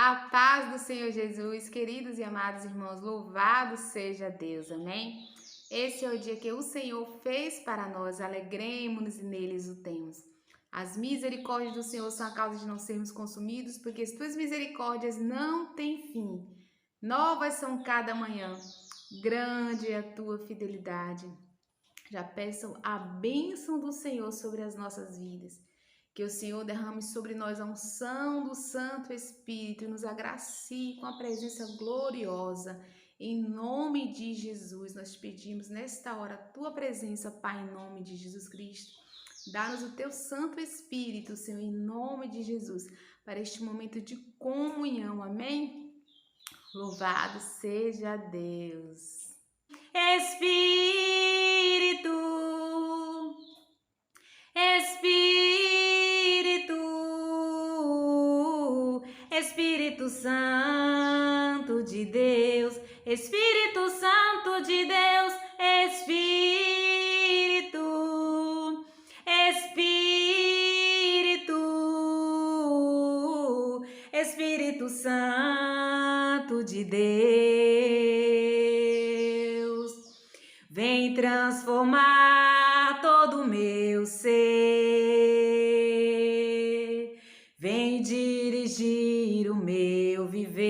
A paz do Senhor Jesus, queridos e amados irmãos, louvado seja Deus, amém? Esse é o dia que o Senhor fez para nós, alegremos-nos e neles o temos. As misericórdias do Senhor são a causa de não sermos consumidos, porque as tuas misericórdias não têm fim. Novas são cada manhã, grande é a tua fidelidade. Já peço a bênção do Senhor sobre as nossas vidas. Que o Senhor derrame sobre nós a unção do Santo Espírito e nos agracie com a presença gloriosa. Em nome de Jesus, nós pedimos nesta hora a tua presença, Pai, em nome de Jesus Cristo. Dá-nos o teu Santo Espírito, Senhor, em nome de Jesus, para este momento de comunhão. Amém? Louvado seja Deus. Espírito Santo de Deus, Espírito Santo de Deus, Espírito Santo de Deus, vem transformar todo o meu ser, vem dirigir o meu viver,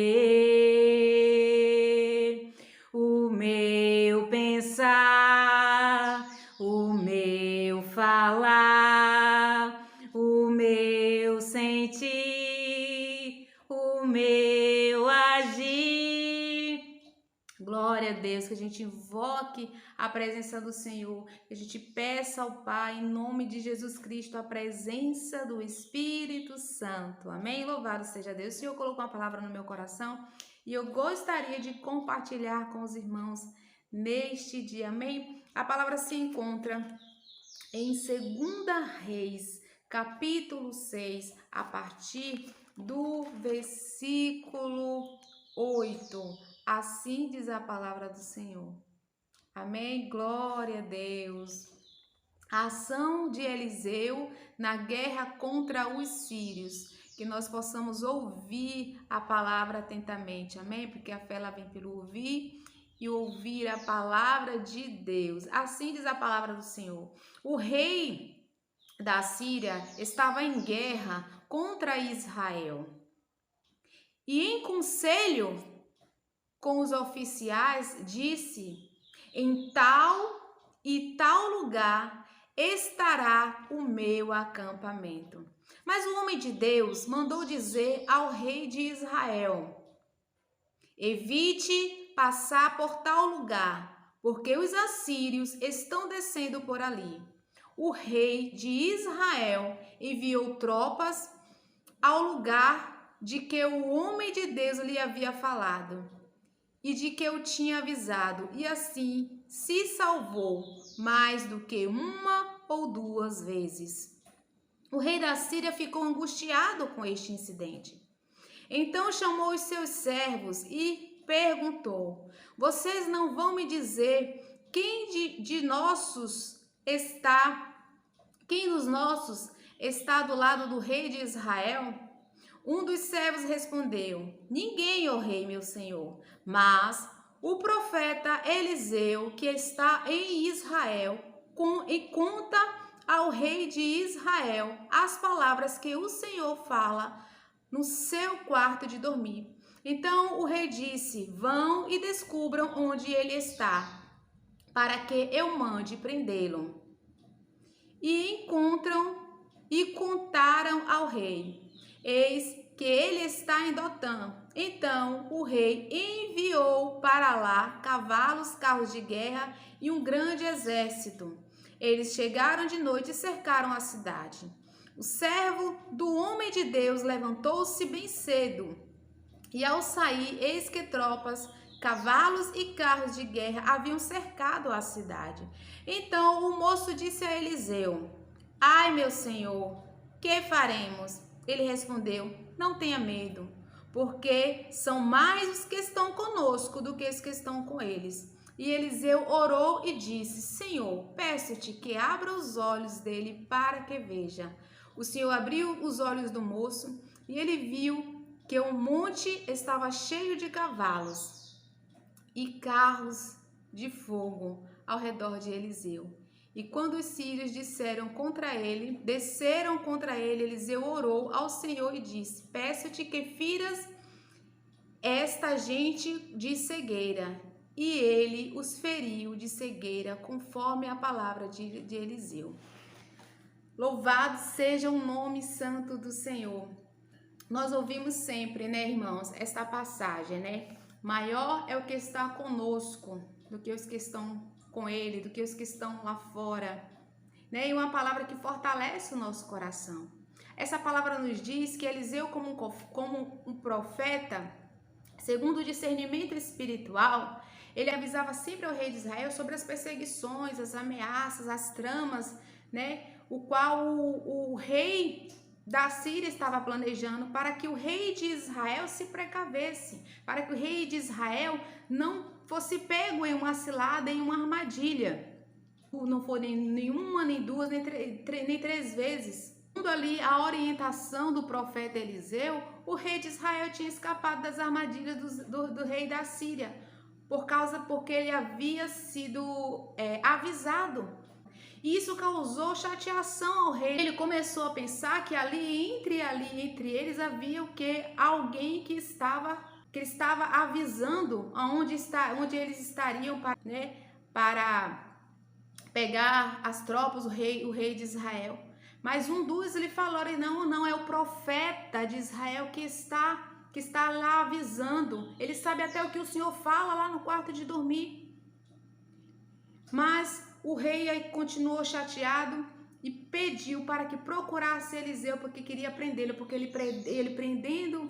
o meu pensar, o meu falar, o meu sentir, o meu agir. Glória a Deus, que a gente invoque a presença do Senhor, que a gente peça ao Pai, em nome de Jesus Cristo, a presença do Espírito Santo. Amém? Louvado seja Deus. O Senhor colocou uma palavra no meu coração e eu gostaria de compartilhar com os irmãos neste dia. Amém? A palavra se encontra em 2 Reis, capítulo 6, a partir do versículo 8. Assim diz a palavra do Senhor. Amém? Glória a Deus. A ação de Eliseu na guerra contra os sírios. Que nós possamos ouvir a palavra atentamente. Amém? Porque a fé ela vem pelo ouvir e ouvir a palavra de Deus. Assim diz a palavra do Senhor. O rei da Síria estava em guerra contra Israel. E em conselho com os oficiais, disse: em tal e tal lugar estará o meu acampamento. Mas o homem de Deus mandou dizer ao rei de Israel: evite passar por tal lugar, porque os assírios estão descendo por ali. O rei de Israel enviou tropas ao lugar de que o homem de Deus lhe havia falado e de que eu tinha avisado, e assim se salvou mais do que uma ou duas vezes. O rei da Síria ficou angustiado com este incidente. Então chamou os seus servos e perguntou: vocês não vão me dizer quem dos nossos está do lado do rei de Israel? Um dos servos respondeu: ninguém, ó rei, meu senhor, mas o profeta Eliseu, que está em Israel, e conta ao rei de Israel as palavras que o Senhor fala no seu quarto de dormir. Então o rei disse: vão e descubram onde ele está, para que eu mande prendê-lo. E encontram e contaram ao rei: eis que ele está em Dotã. Então o rei enviou para lá cavalos, carros de guerra e um grande exército. Eles chegaram de noite e cercaram a cidade. O servo do homem de Deus levantou-se bem cedo, e ao sair, eis que tropas, cavalos e carros de guerra haviam cercado a cidade. Então o moço disse a Eliseu: ai, meu senhor, que faremos? Ele respondeu: não tenha medo, porque são mais os que estão conosco do que os que estão com eles. E Eliseu orou e disse: Senhor, peço-te que abra os olhos dele para que veja. O Senhor abriu os olhos do moço e ele viu que o monte estava cheio de cavalos e carros de fogo ao redor de Eliseu. E quando os sírios desceram contra ele, Eliseu orou ao Senhor e disse: Peço-te que firas esta gente de cegueira. E ele os feriu de cegueira, conforme a palavra de Eliseu. Louvado seja o nome santo do Senhor. Nós ouvimos sempre, né, irmãos, esta passagem, né? Maior é o que está conosco do que os que estão com ele, do que os que estão lá fora, né? E uma palavra que fortalece o nosso coração. Essa palavra nos diz que Eliseu, como um profeta, segundo o discernimento espiritual, ele avisava sempre ao rei de Israel sobre as perseguições, as ameaças, as tramas, né? O qual o rei da Síria estava planejando para que o rei de Israel se precavesse, para que o rei de Israel não fosse pego em uma cilada, em uma armadilha. Não foi nenhuma, nem duas, nem três vezes. Segundo ali a orientação do profeta Eliseu, o rei de Israel tinha escapado das armadilhas do rei da Síria, porque ele havia sido avisado. E isso causou chateação ao rei. Ele começou a pensar que entre eles havia o quê? Alguém que estava avisando onde eles estariam para pegar as tropas, o rei de Israel. Mas um dos lhe falou: não, é o profeta de Israel que está lá avisando. Ele sabe até o que o Senhor fala lá no quarto de dormir. Mas o rei aí continuou chateado e pediu para que procurasse Eliseu, porque queria prendê-lo, porque ele prendendo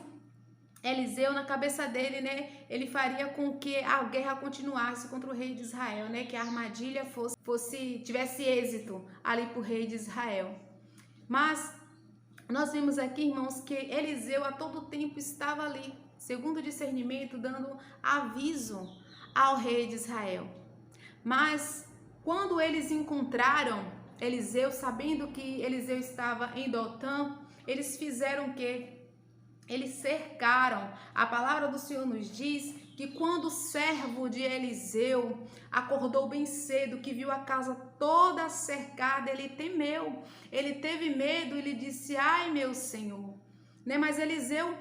Eliseu, na cabeça dele, né, ele faria com que a guerra continuasse contra o rei de Israel, né, que a armadilha tivesse êxito ali para o rei de Israel. Mas nós vimos aqui, irmãos, que Eliseu a todo tempo estava ali, segundo o discernimento, dando aviso ao rei de Israel. Mas quando eles encontraram Eliseu, sabendo que Eliseu estava em Dotã, eles fizeram o quê? Eles cercaram. A palavra do Senhor nos diz que quando o servo de Eliseu acordou bem cedo, que viu a casa toda cercada, ele temeu, ele teve medo, ele disse: ai, meu Senhor, né? Mas Eliseu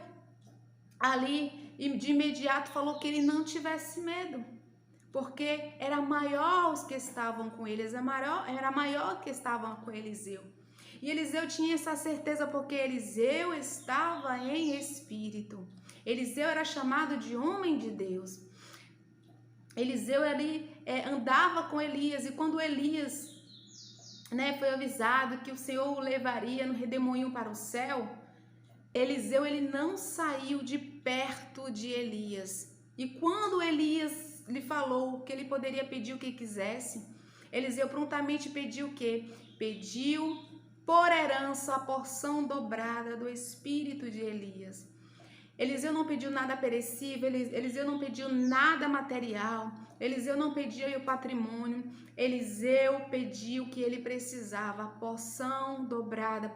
ali de imediato falou que ele não tivesse medo, porque era maior os que estavam com eles, era maior que estavam com Eliseu. E Eliseu tinha essa certeza porque Eliseu estava em espírito. Eliseu era chamado de homem de Deus. Eliseu ali andava com Elias, e quando Elias, né, foi avisado que o Senhor o levaria no redemoinho para o céu, Eliseu ele não saiu de perto de Elias. E quando Elias lhe falou que ele poderia pedir o que quisesse, Eliseu prontamente pediu o quê? Pediu por herança a porção dobrada do espírito de Elias. Eliseu não pediu nada perecível, Eliseu não pediu nada material, Eliseu não pediu o patrimônio, Eliseu pediu o que ele precisava, a porção dobrada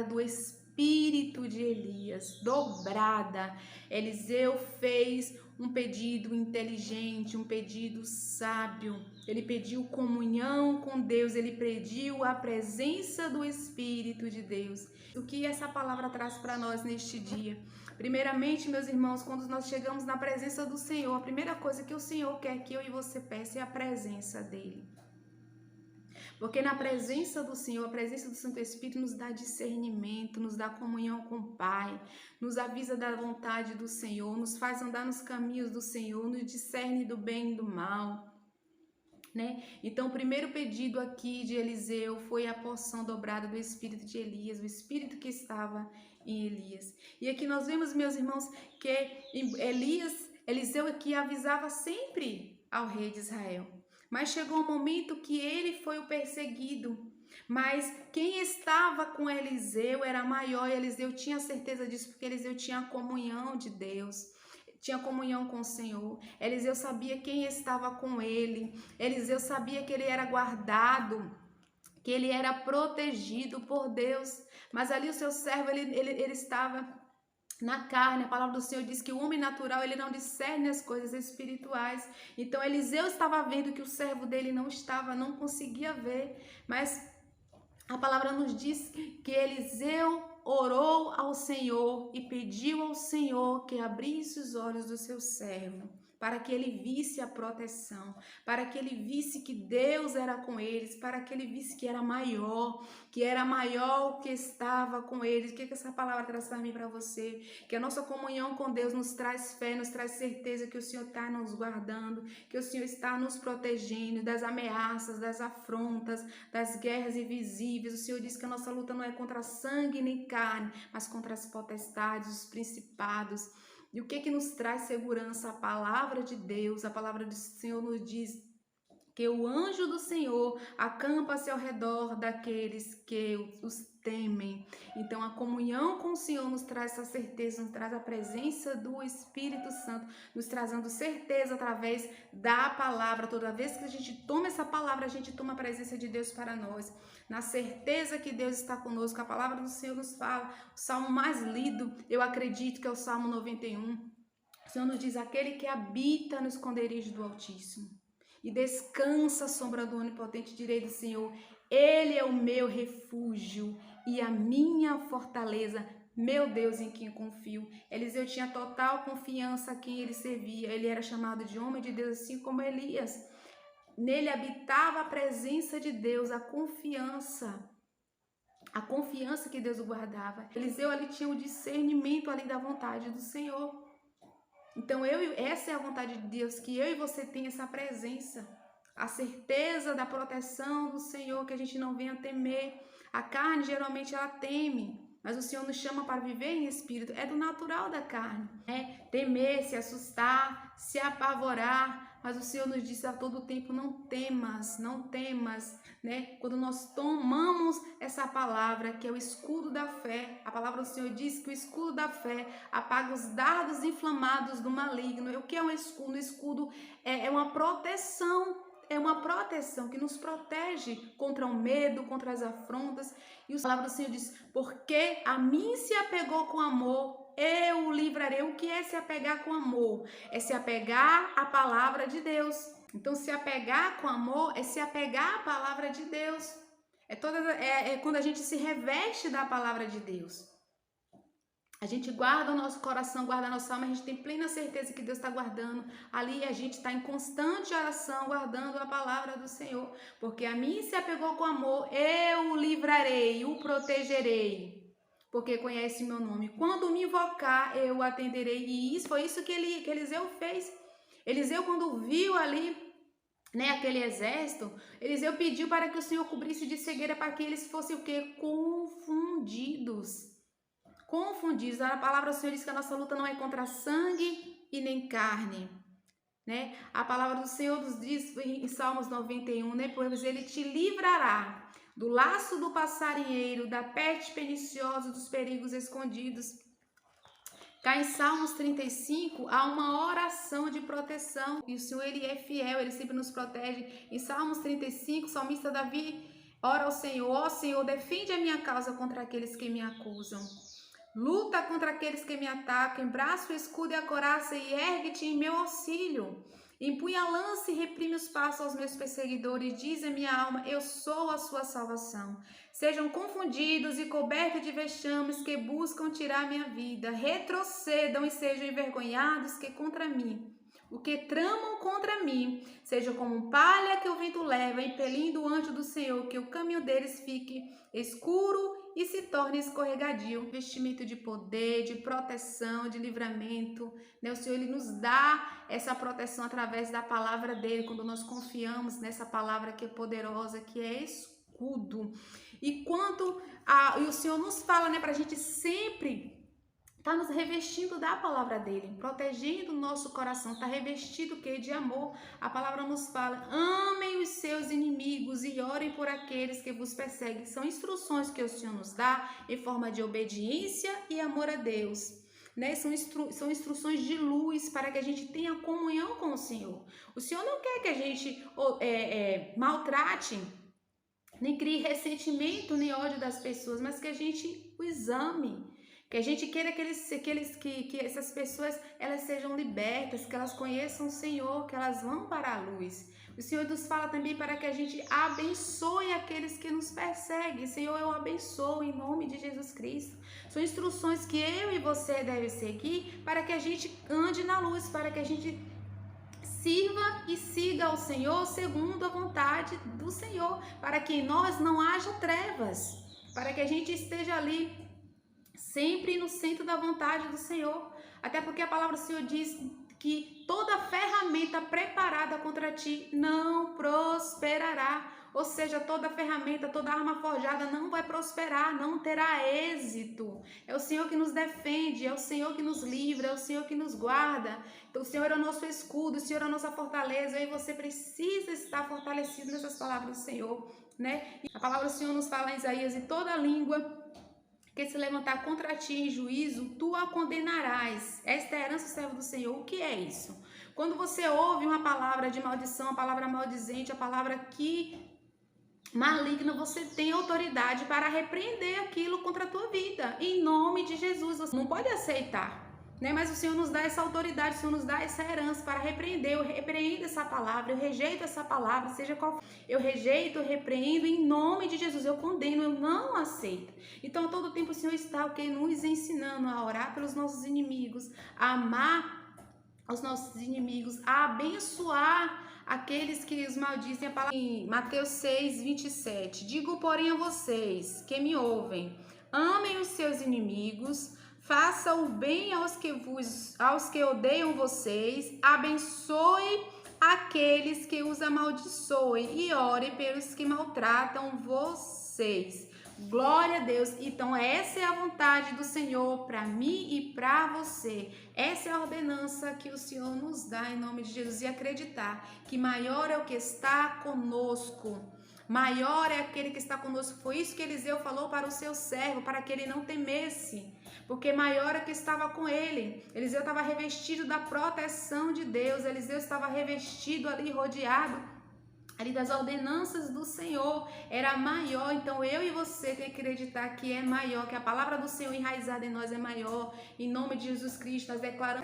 do espírito de Elias, dobrada. Eliseu fez um pedido inteligente, um pedido sábio. Ele pediu comunhão com Deus, ele pediu a presença do Espírito de Deus. O que essa palavra traz para nós neste dia? Primeiramente, meus irmãos, quando nós chegamos na presença do Senhor, a primeira coisa que o Senhor quer que eu e você peça é a presença dele. Porque na presença do Senhor, a presença do Santo Espírito nos dá discernimento, nos dá comunhão com o Pai, nos avisa da vontade do Senhor, nos faz andar nos caminhos do Senhor, nos discerne do bem e do mal, né? Então, o primeiro pedido aqui de Eliseu foi a porção dobrada do espírito de Elias, o espírito que estava em Elias. E aqui nós vemos, meus irmãos, que Eliseu aqui avisava sempre ao rei de Israel. Mas chegou um momento que ele foi o perseguido. Mas quem estava com Eliseu era maior, e Eliseu tinha certeza disso, porque Eliseu tinha a comunhão de Deus, tinha comunhão com o Senhor. Eliseu sabia quem estava com ele, Eliseu sabia que ele era guardado, que ele era protegido por Deus. Mas ali o seu servo, ele estava na carne. A palavra do Senhor diz que o homem natural, ele não discerne as coisas espirituais. Então Eliseu estava vendo que o servo dele não conseguia ver, mas a palavra nos diz que Eliseu orou ao Senhor e pediu ao Senhor que abrisse os olhos do seu servo, para que ele visse a proteção, para que ele visse que Deus era com eles, para que ele visse que era maior o que estava com eles. O que essa palavra traz para mim e para você? Que a nossa comunhão com Deus nos traz fé, nos traz certeza que o Senhor está nos guardando, que o Senhor está nos protegendo das ameaças, das afrontas, das guerras invisíveis. O Senhor diz que a nossa luta não é contra sangue nem carne, mas contra as potestades, os principados. E o que nos traz segurança? A palavra de Deus. A palavra do Senhor nos diz que o anjo do Senhor acampa-se ao redor daqueles que os temem. Então a comunhão com o Senhor nos traz essa certeza, nos traz a presença do Espírito Santo, nos trazendo certeza através da palavra. Toda vez que a gente toma essa palavra, a gente toma a presença de Deus para nós, na certeza que Deus está conosco. A palavra do Senhor nos fala, o salmo mais lido, eu acredito que é o Salmo 91. O Senhor nos diz: aquele que habita no esconderijo do Altíssimo e descansa à sombra do Onipotente, direi do Senhor, Ele é o meu refúgio e a minha fortaleza, meu Deus em quem confio. Eliseu tinha total confiança a quem ele servia. Ele era chamado de homem de Deus, assim como Elias. Nele habitava a presença de Deus, a confiança que Deus o guardava. Eliseu ali tinha o discernimento ali da vontade do Senhor. Então essa é a vontade de Deus, que eu e você tenha essa presença, a certeza da proteção do Senhor, que a gente não venha temer. A carne geralmente ela teme, mas o Senhor nos chama para viver em espírito. É do natural da carne, né? Temer, se assustar, se apavorar. Mas o Senhor nos disse a todo tempo: não temas, né? Quando nós tomamos essa palavra, que é o escudo da fé, a palavra do Senhor diz que o escudo da fé apaga os dardos inflamados do maligno. E o que é um escudo? O escudo é uma proteção. É uma proteção que nos protege contra o medo, contra as afrontas. E a palavra do Senhor diz: porque a mim se apegou com amor, eu o livrarei. O que é se apegar com amor? É se apegar à palavra de Deus. Então, se apegar com amor é se apegar à palavra de Deus. É quando a gente se reveste da palavra de Deus. A gente guarda o nosso coração, guarda a nossa alma, a gente tem plena certeza que Deus está guardando. Ali a gente está em constante oração, guardando a palavra do Senhor. Porque a mim se apegou com amor, eu o livrarei, o protegerei. Porque conhece meu nome. Quando me invocar, eu o atenderei. E foi isso que Eliseu fez. Eliseu, quando viu ali, né, aquele exército, Eliseu pediu para que o Senhor cobrisse de cegueira, para que eles fossem o quê? Confundidos. A palavra do Senhor diz que a nossa luta não é contra sangue e nem carne, né? A palavra do Senhor nos diz em Salmos 91, né? Pois ele te livrará do laço do passarinheiro, da peste perniciosa, dos perigos escondidos. Cá em Salmos 35 há uma oração de proteção, e o Senhor ele é fiel, ele sempre nos protege. Em Salmos 35, o salmista Davi ora ao Senhor: ó Senhor, defende a minha causa contra aqueles que me acusam. Luta contra aqueles que me atacam, embraça o escudo e a coraça e ergue-te em meu auxílio. Empunha a lança e reprime os passos aos meus perseguidores, diz a minha alma, eu sou a sua salvação. Sejam confundidos e cobertos de vexames que buscam tirar minha vida, retrocedam e sejam envergonhados que contra mim. O que tramam contra mim, seja como palha que o vento leva, impelindo o anjo do Senhor, que o caminho deles fique escuro e se torne escorregadio. Vestimento de poder, de proteção, de livramento, né? O Senhor ele nos dá essa proteção através da palavra dele, quando nós confiamos nessa palavra que é poderosa, que é escudo. E o Senhor nos fala, né, para a gente sempre está nos revestindo da palavra dele, protegendo o nosso coração, está revestido de amor. A palavra nos fala: amem os seus inimigos e orem por aqueles que vos perseguem. São instruções que o Senhor nos dá em forma de obediência e amor a Deus, né? São instruções de luz para que a gente tenha comunhão com o Senhor. O Senhor não quer que a gente maltrate, nem crie ressentimento, nem ódio das pessoas, mas que a gente os ame, Que a gente queira que essas pessoas elas sejam libertas, que elas conheçam o Senhor, que elas vão para a luz. O Senhor nos fala também para que a gente abençoe aqueles que nos perseguem. Senhor, eu abençoo em nome de Jesus Cristo. São instruções que eu e você devem seguir para que a gente ande na luz, para que a gente sirva e siga ao Senhor segundo a vontade do Senhor, para que em nós não haja trevas, para que a gente esteja ali sempre no centro da vontade do Senhor. Até porque a palavra do Senhor diz que toda ferramenta preparada contra ti não prosperará. Ou seja, toda ferramenta, toda arma forjada não vai prosperar, não terá êxito. É o Senhor que nos defende, é o Senhor que nos livra, é o Senhor que nos guarda. Então o Senhor é o nosso escudo, o Senhor é a nossa fortaleza. E você precisa estar fortalecido nessas palavras do Senhor, né? A palavra do Senhor nos fala em Isaías: e toda língua que se levantar contra ti em juízo, tu a condenarás. Esta é a herança do servo do Senhor. O que é isso? Quando você ouve uma palavra de maldição, a palavra maldizente, a palavra que maligna, você tem autoridade para repreender aquilo contra a tua vida. Em nome de Jesus, você não pode aceitar, né? Mas o Senhor nos dá essa autoridade, o Senhor nos dá essa herança para repreender. Eu repreendo essa palavra, eu rejeito essa palavra, seja qual for. Eu rejeito, eu repreendo em nome de Jesus. Eu condeno, eu não aceito. Então, todo tempo o Senhor está nos ensinando a orar pelos nossos inimigos, a amar os nossos inimigos, a abençoar aqueles que os maldizem. A palavra em Mateus 6, 27. Digo, porém, a vocês que me ouvem, amem os seus inimigos, faça o bem aos que odeiam vocês, abençoe aqueles que os amaldiçoem e ore pelos que maltratam vocês. Glória a Deus. Então essa é a vontade do Senhor para mim e para você. Essa é a ordenança que o Senhor nos dá em nome de Jesus, e acreditar que maior é o que está conosco. Maior é aquele que está conosco. Foi isso que Eliseu falou para o seu servo, para que ele não temesse, porque maior é que estava com ele. Eliseu estava revestido da proteção de Deus. Eliseu estava revestido ali, rodeado ali das ordenanças do Senhor. Era maior. Então eu e você tem que acreditar que é maior, que a palavra do Senhor enraizada em nós é maior. Em nome de Jesus Cristo, nós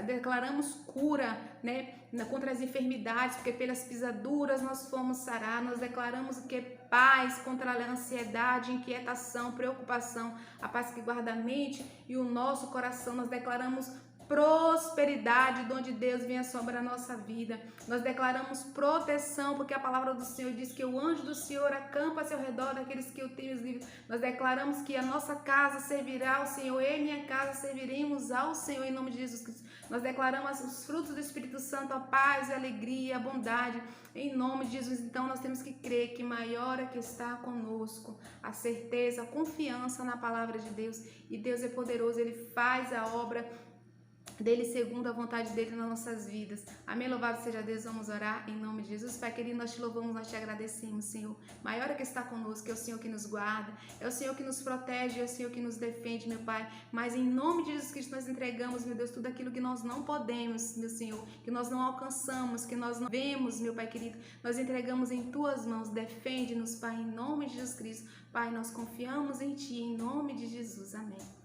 declaramos cura, né, contra as enfermidades, porque pelas pisaduras nós fomos sarados. Nós declaramos o que? Paz contra a ansiedade, inquietação, preocupação, a paz que guarda a mente e o nosso coração. Nós declaramos prosperidade, dom de Deus venha sobre a nossa vida. Nós declaramos proteção, porque a palavra do Senhor diz que o anjo do Senhor acampa-se ao redor daqueles que o têm os livros. Nós declaramos que a nossa casa servirá ao Senhor, eu e minha casa serviremos ao Senhor em nome de Jesus Cristo. Nós declaramos os frutos do Espírito Santo, a paz, a alegria, a bondade, em nome de Jesus. Então nós temos que crer que maior é que está conosco, a certeza, a confiança na palavra de Deus. E Deus é poderoso, Ele faz a obra dele segundo a vontade dele nas nossas vidas. Amém? Louvado seja Deus. Vamos orar em nome de Jesus. Pai querido, nós te louvamos, nós te agradecemos, Senhor. Maior é que está conosco, é o Senhor que nos guarda, é o Senhor que nos protege, é o Senhor que nos defende, meu Pai. Mas em nome de Jesus Cristo nós entregamos, meu Deus, tudo aquilo que nós não podemos, meu Senhor, que nós não alcançamos, que nós não vemos, meu Pai querido. Nós entregamos em tuas mãos. Defende-nos, Pai, em nome de Jesus Cristo. Pai, nós confiamos em ti, em nome de Jesus. Amém.